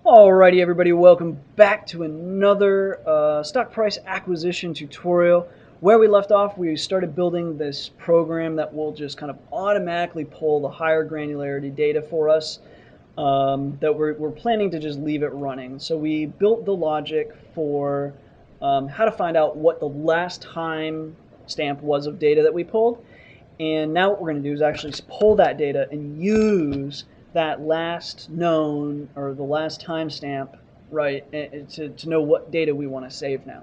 Alrighty everybody, welcome back to another stock price acquisition tutorial. Where we left off, we started building this program that will just kind of automatically pull the higher granularity data for us that we're planning to just leave it running. So we built the logic for how to find out what the last time stamp was of data that we pulled. And now what we're going to do is actually pull that data and use that last known or the last timestamp, right, to know what data we want to save now.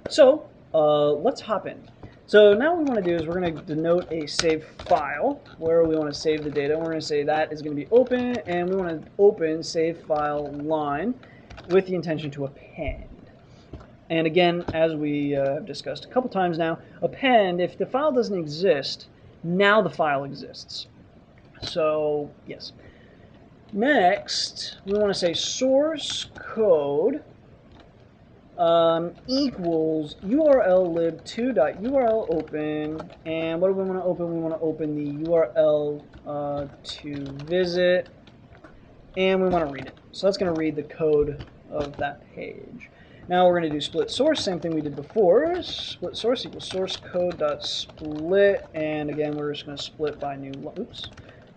So let's hop in. So now what we want to do is we're going to denote a save file where we want to save the data. We're going to say that is going to be open, and we want to open save file line with the intention to append. And again, as we have discussed a couple times now, append, if the file doesn't exist, now the file exists. So yes. Next, we want to say source code equals URL lib2.url open, and what do we want to open? We want to open the URL to visit, and we want to read it. So that's going to read the code of that page. Now we're going to do split source, same thing we did before. Split source equals source code.split, and again we're just going to split by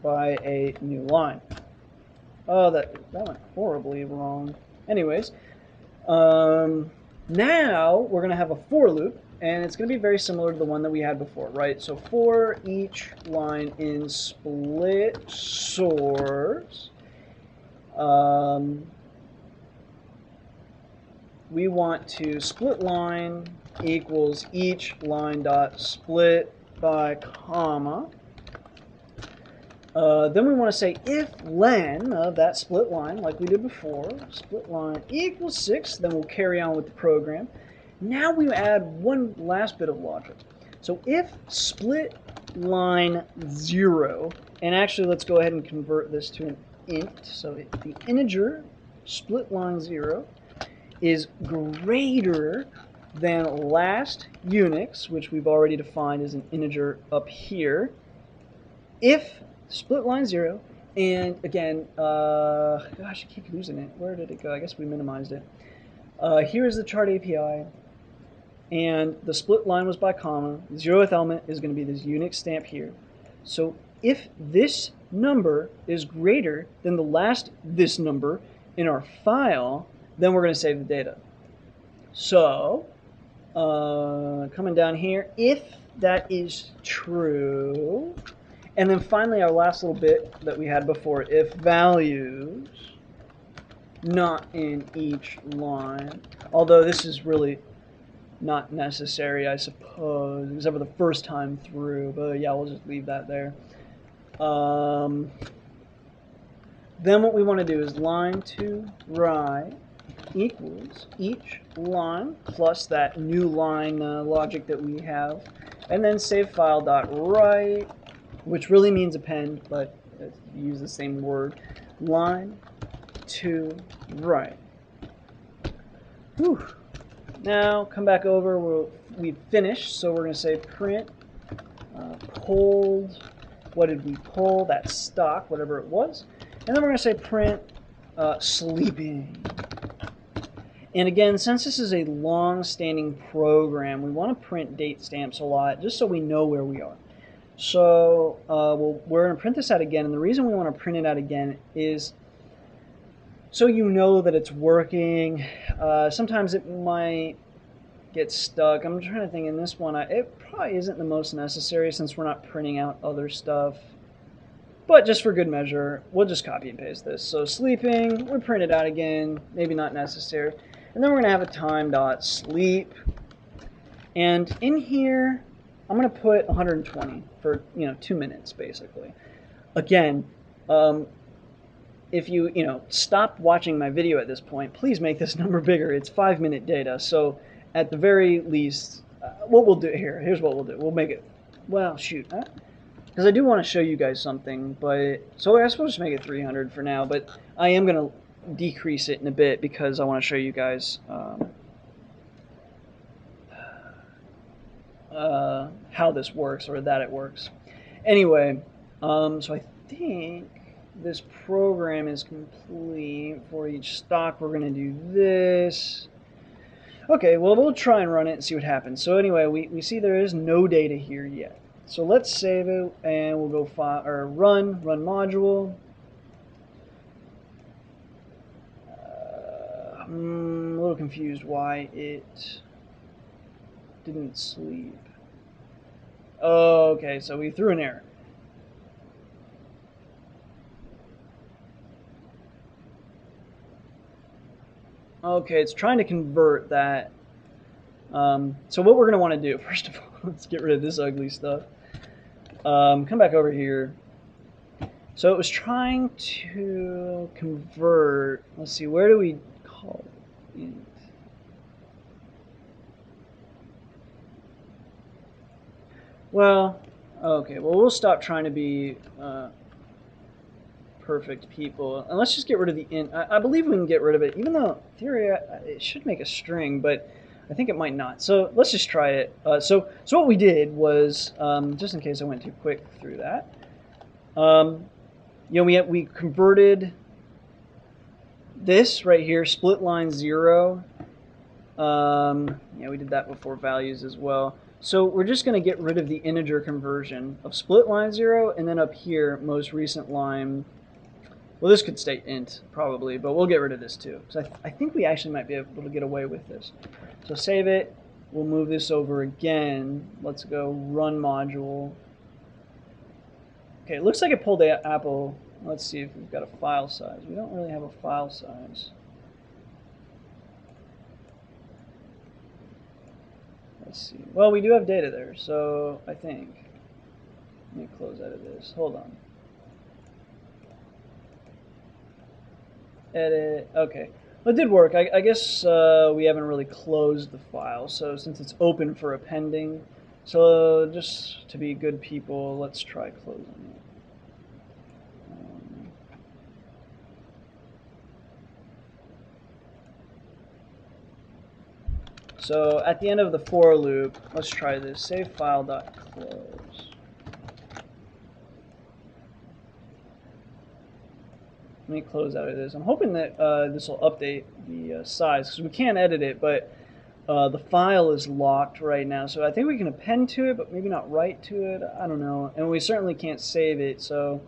by a new line. Oh, that went horribly wrong. Anyways, now we're going to have a for loop, and it's going to be very similar to the one that we had before, right? So for each line in split source, we want to split line equals each line dot split by comma. Then we want to say if len of that split line, like we did before, split line equals 6, then we'll carry on with the program. Now we add one last bit of logic. So if split line 0, and actually let's go ahead and convert this to an int, so if the integer split line 0 is greater than last Unix, which we've already defined as an integer up here, if split line 0, and again, gosh, I keep losing it. Where did it go? I guess we minimized it. Here is the chart API, and the split line was by comma. The 0th element is going to be this Unix stamp here. So if this number is greater than the last this number in our file, then we're going to save the data. So coming down here, if that is true, and then finally our last little bit that we had before, if values not in each line, although this is really not necessary, I suppose, except for the first time through, but yeah, we'll just leave that there. Then what we want to do is line to right equals each line plus that new line logic that we have, and then save file dot write, which really means append, but use the same word, line to right. Whew. Now come back over, we've finished, so we're going to say print pulled, what did we pull, that stock, whatever it was, and then we're going to say print sleeping. And again, since this is a long-standing program, we want to print date stamps a lot, just so we know where we are. So we're going to print this out again, and the reason we want to print it out again is so you know that it's working. Sometimes it might get stuck. I'm trying to think, in this one, it probably isn't the most necessary since we're not printing out other stuff. But just for good measure, we'll just copy and paste this. So sleeping, we print it out again, maybe not necessary. And then we're going to have a time.sleep. And in here, I'm going to put 120 for 2 minutes, basically. Again, if you stop watching my video at this point, please make this number bigger. It's 5-minute data, so at the very least, what we'll do here's what we'll do. We'll make it, well, shoot, because I do want to show you guys something, but so I suppose just make it 300 for now. But I am going to decrease it in a bit because I want to show you guys how this works or that it works. Anyway, so I think this program is complete. For each stock, we're going to do this. Okay, well, we'll try and run it and see what happens. So anyway, we see there is no data here yet. So let's save it, and we'll go run module. I'm a little confused why it didn't sleep. Oh, okay, so we threw an error. Okay, it's trying to convert that. So what we're going to want to do, first of all, let's get rid of this ugly stuff. Come back over here. So it was trying to convert, let's see, where do we call it? Well, okay, well, we'll stop trying to be perfect people. And let's just get rid of the int. I believe we can get rid of it, even though, in theory, it should make a string, but I think it might not. So let's just try it. So what we did was, just in case I went too quick through that, we converted this right here, split line 0. We did that before values as well. So we're just going to get rid of the integer conversion of split line 0, and then up here, most recent line. Well, this could stay int, probably, but we'll get rid of this too. So I think we actually might be able to get away with this. So save it. We'll move this over again. Let's go run module. Okay, it looks like it pulled the Apple. Let's see if we've got a file size. We don't really have a file size. Let's see. Well, we do have data there, so I think. Let me close out of this. Hold on. Edit. Okay. Well, it did work. I guess we haven't really closed the file, so since it's open for appending, so just to be good people, let's try closing it. So at the end of the for loop, let's try this. Save file.close. Let me close out of this. I'm hoping that this will update the size, because we can't edit it, but the file is locked right now. So I think we can append to it, but maybe not write to it. I don't know. And we certainly can't save it, so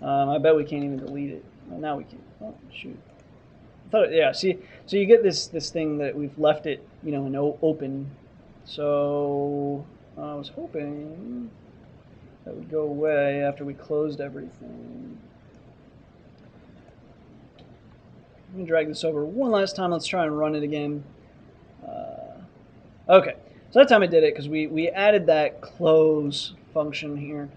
I bet we can't even delete it. Well, now we can. Oh, shoot. Yeah, see, so you get this thing that we've left it, in open. So I was hoping that would go away after we closed everything. Let me drag this over one last time. Let's try and run it again. Okay, so that time I did it because we added that close function here.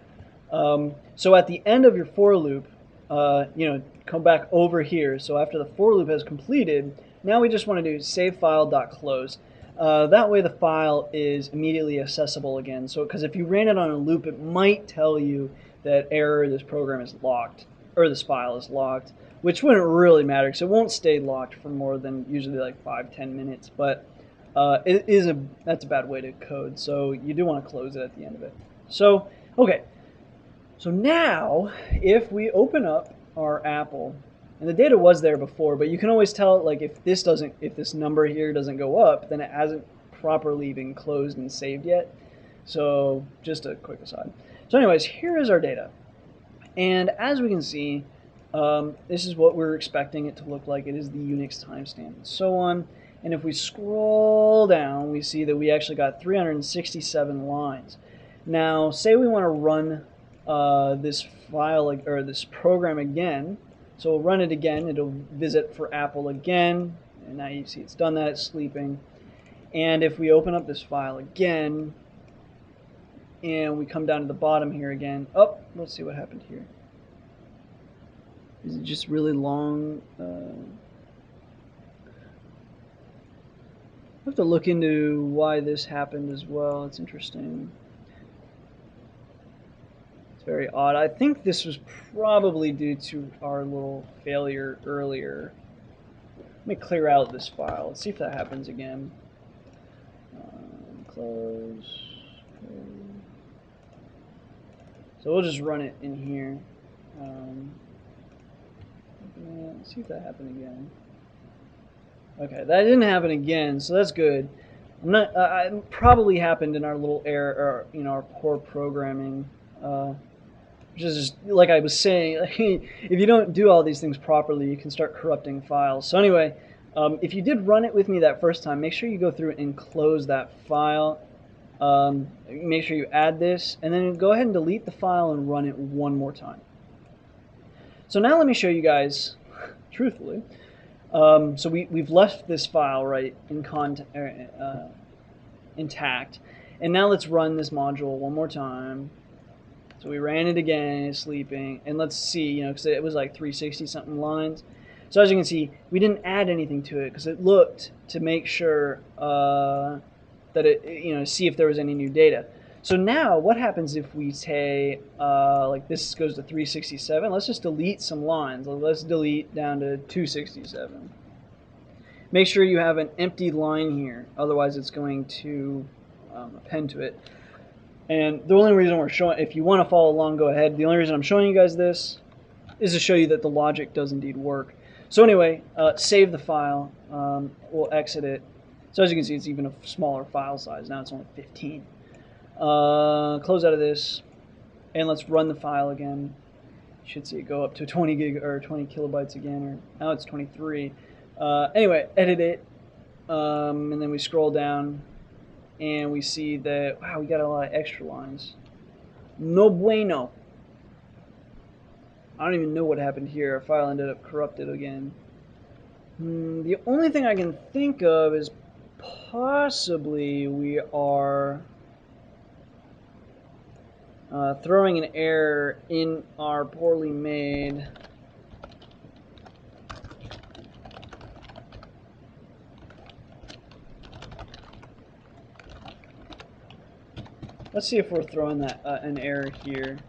So at the end of your for loop, come back over here. So after the for loop has completed, now we just want to do save file.close. That way the file is immediately accessible again. So because if you ran it on a loop, it might tell you that error, this program is locked, or this file is locked, which wouldn't really matter because it won't stay locked for more than usually like 5-10 minutes. But that's a bad way to code. So you do want to close it at the end of it. So okay. So now, if we open up our Apple, and the data was there before, but you can always tell, like, if this number here doesn't go up, then it hasn't properly been closed and saved yet. So just a quick aside. So anyways, here is our data. And as we can see, this is what we're expecting it to look like. It is the Unix timestamp and so on. And if we scroll down, we see that we actually got 367 lines. Now, say we want to run this file or this program again. So we'll run it again. It'll visit for Apple again. And now you see it's done that. It's sleeping. And if we open up this file again, and we come down to the bottom here again. Oh, let's see what happened here. Is it just really long? I have to look into why this happened as well. It's interesting. It's very odd. I think this was probably due to our little failure earlier. Let me clear out this file. Let's see if that happens again. Close. So we'll just run it in here. Let's see if that happened again. Okay, that didn't happen again, so that's good. I'm not. It probably happened in our little error, or our poor programming. Which is just, like I was saying, if you don't do all these things properly, you can start corrupting files. So anyway, if you did run it with me that first time, make sure you go through and close that file. Make sure you add this, and then go ahead and delete the file and run it one more time. So now let me show you guys, truthfully. So we've left this file right in intact, and now let's run this module one more time. So we ran it again, it's sleeping, and let's see, because it was like 360 something lines. So as you can see, we didn't add anything to it because it looked to make sure that it, see if there was any new data. So now what happens if we say, like this goes to 367, let's just delete some lines. Let's delete down to 267. Make sure you have an empty line here, otherwise it's going to append to it. And the only reason we're showing, if you want to follow along, go ahead. The only reason I'm showing you guys this is to show you that the logic does indeed work. So anyway, save the file. We'll exit it. So as you can see, it's even a smaller file size. Now it's only 15. Close out of this, and let's run the file again. You should see it go up to 20 gig or 20 kilobytes again, or now it's 23. Anyway, edit it, and then we scroll down. And we see that, wow, we got a lot of extra lines. No bueno. I don't even know what happened here. Our file ended up corrupted again. The only thing I can think of is possibly we are throwing an error in our poorly made Let's see if we're throwing that an error here.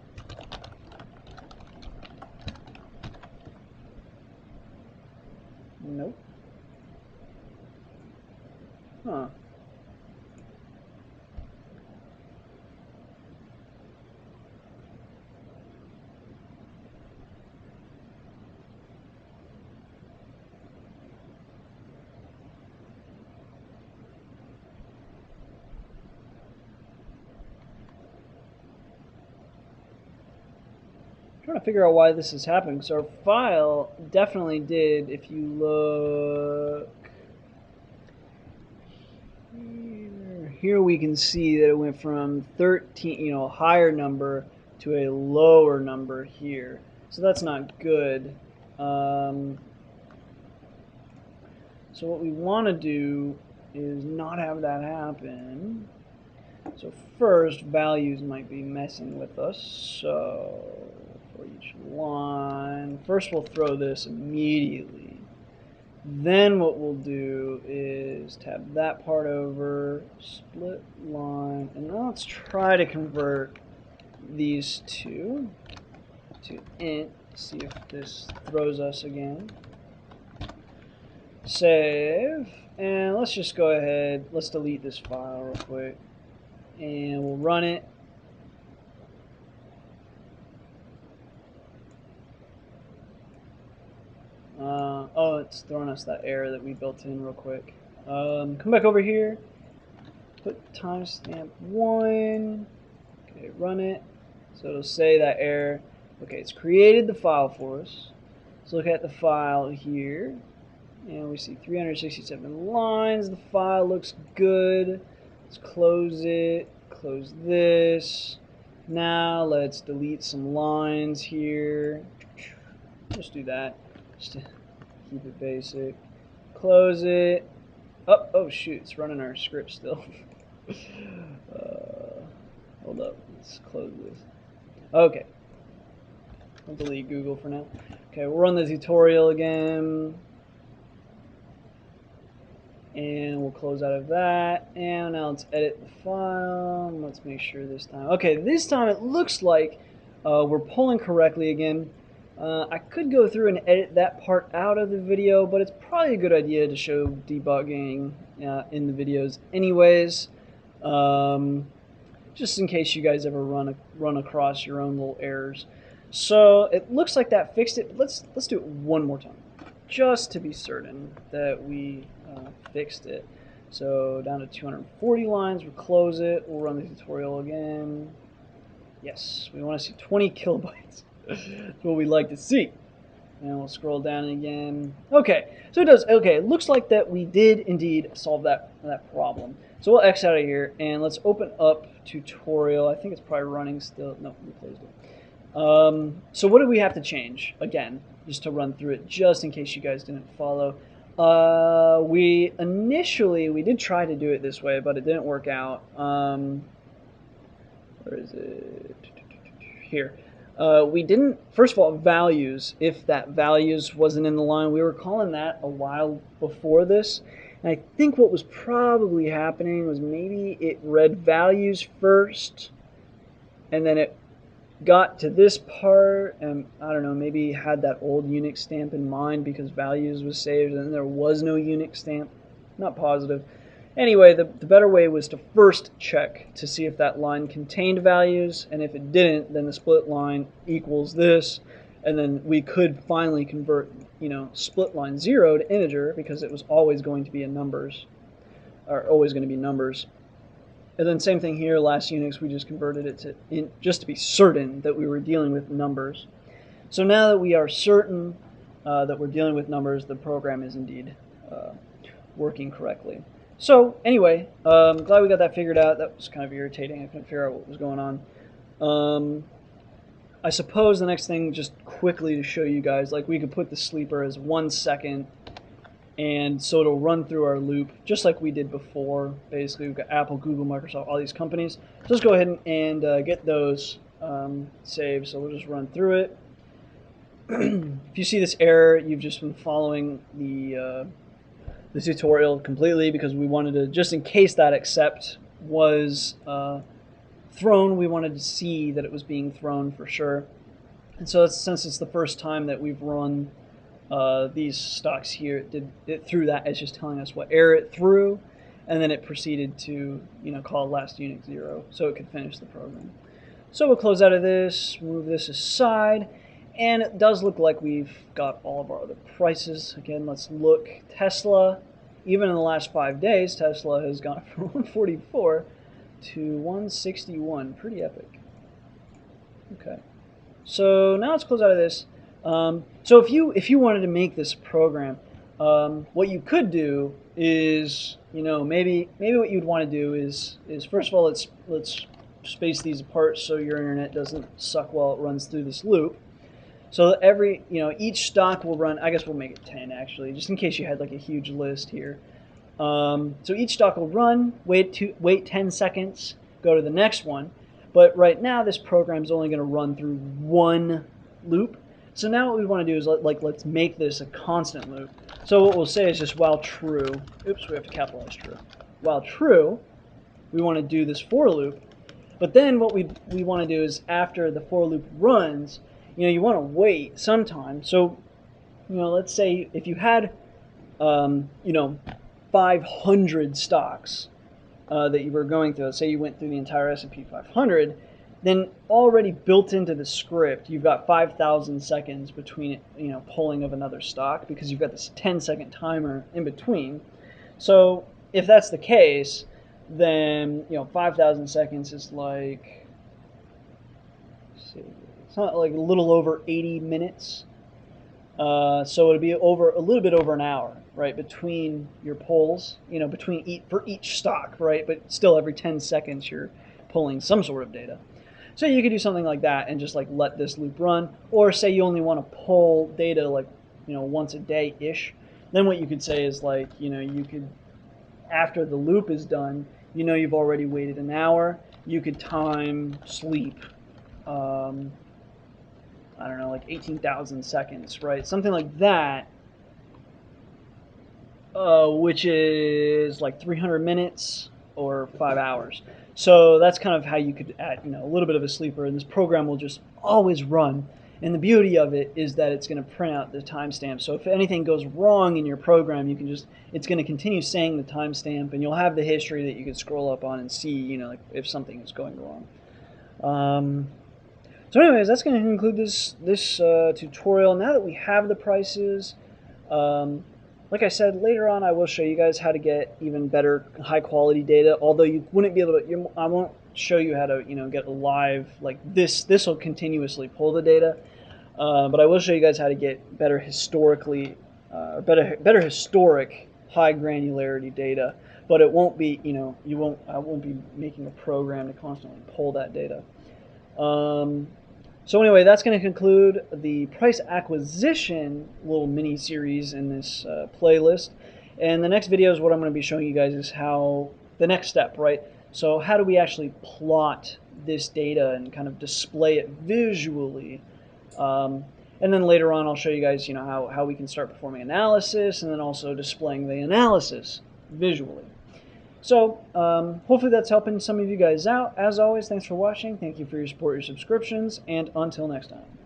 Nope. Huh. Trying to figure out why this is happening. So our file definitely did, if you look here we can see that it went from 13, a higher number to a lower number here. So that's not good. So what we want to do is not have that happen. So first, values might be messing with us. So for each line, first we'll throw this immediately. Then what we'll do is tab that part over, split line, and now let's try to convert these two to int, see if this throws us again. Save, and let's just go ahead, let's delete this file real quick, and we'll run it. Oh, it's throwing us that error that we built in real quick. Come back over here, put timestamp 1, okay, run it, so it'll say that error. Okay, it's created the file for us. Let's look at the file here, and we see 367 lines. The file looks good. Let's close it, close this. Now let's delete some lines here. Just do that, just to keep it basic. Close it. Oh shoot, it's running our script still. Hold up, let's close this. Okay, I'll delete Google for now. Okay, we'll run the tutorial again. And we'll close out of that. And now let's edit the file. Let's make sure this time. Okay, this time it looks like we're pulling correctly again. I could go through and edit that part out of the video, but it's probably a good idea to show debugging in the videos anyways. just in case you guys ever run across your own little errors. So it looks like that fixed it. Let's do it one more time, just to be certain that we fixed it. So down to 240 lines, we'll close it, we'll run the tutorial again. Yes, we want to see 20 kilobytes. That's what we like to see. And we'll scroll down again. Okay, so it does. Okay, it looks like that we did indeed solve that problem. So we'll X out of here and let's open up tutorial. I think it's probably running still. No, we closed it. So what do we have to change? Again, just to run through it, just in case you guys didn't follow. We did try to do it this way, but it didn't work out. Where is it? Here. We didn't, first of all, values, if that values wasn't in the line, we were calling that a while before this. And I think what was probably happening was maybe it read values first, and then it got to this part, and I don't know, maybe had that old Unix stamp in mind because values was saved, and there was no Unix stamp. Not positive. Anyway, the better way was to first check to see if that line contained values, and if it didn't, then the split line equals this, and then we could finally convert, split line 0 to integer because it was always going to be numbers. And then same thing here, last Unix, we just converted it to just to be certain that we were dealing with numbers. So now that we are certain that we're dealing with numbers, the program is indeed working correctly. So anyway, glad we got that figured out. That was kind of irritating. I couldn't figure out what was going on. I suppose the next thing, just quickly to show you guys, like we could put the sleeper as 1 second, and so it'll run through our loop just like we did before. Basically, we've got Apple, Google, Microsoft, all these companies. So let's go ahead and get those saved. So we'll just run through it. If you see this error, you've just been following the tutorial completely, because we wanted to, just in case that accept was thrown, we wanted to see that it was being thrown for sure. And so since it's the first time that we've run these stocks here, it threw that as just telling us what error it threw, and then it proceeded to call last Unix 0 so it could finish the program. So we'll close out of this, move this aside, and it does look like we've got all of our other prices. Again, let's look. Tesla, even in the last 5 days, Tesla has gone from 144 to 161. Pretty epic. Okay. So now let's close out of this. So if you wanted to make this program, what you could do is, maybe what you'd want to do is first of all, let's space these apart so your internet doesn't suck while it runs through this loop. So each stock will run, I guess we'll make it 10 actually, just in case you had like a huge list here. So each stock will run, wait 10 seconds, go to the next one. But right now this program is only going to run through one loop. So now what we want to do is let's make this a constant loop. So what we'll say is just while true, oops, we have to capitalize true. While true, we want to do this for loop. But then what we want to do is after the for loop runs, you want to wait sometime. So, let's say if you had, 500 stocks that you were going through. Let's say you went through the entire S&P 500. Then already built into the script, you've got 5,000 seconds between pulling of another stock, because you've got this 10-second timer in between. So if that's the case, then 5,000 seconds is like, let's see, it's not like a little over 80 minutes. So it'll be a little bit over an hour, right, between your pulls, for each stock, right? But still every 10 seconds you're pulling some sort of data. So you could do something like that and just let this loop run, or say you only want to pull data once a day-ish. Then what you could say is you could, after the loop is done, you've already waited an hour, you could time sleep, I don't know, 18,000 seconds, right? Something like that, which is 300 minutes or 5 hours. So that's kind of how you could add, a little bit of a sleeper, and this program will just always run. And the beauty of it is that it's going to print out the timestamp. So if anything goes wrong in your program, you can just, it's going to continue saying the timestamp, and you'll have the history that you can scroll up on and see, you know, like if something is going wrong. So anyways, that's going to conclude this tutorial. Now that we have the prices, like I said, later on I will show you guys how to get even better high quality data, although you wouldn't be able to, I won't show you how to, you know, get a live, like this will continuously pull the data, but I will show you guys how to get better historically, better historic high granularity data, but it won't be, you know, I won't be making a program to constantly pull that data. So anyway, that's going to conclude the price acquisition little mini series in this playlist. And the next video is what I'm going to be showing you guys is how the next step, right? So how do we actually plot this data and kind of display it visually? And then later on, I'll show you guys, you know, how we can start performing analysis and then also displaying the analysis visually. So hopefully that's helping some of you guys out. As always, thanks for watching. Thank you for your support, your subscriptions, and until next time.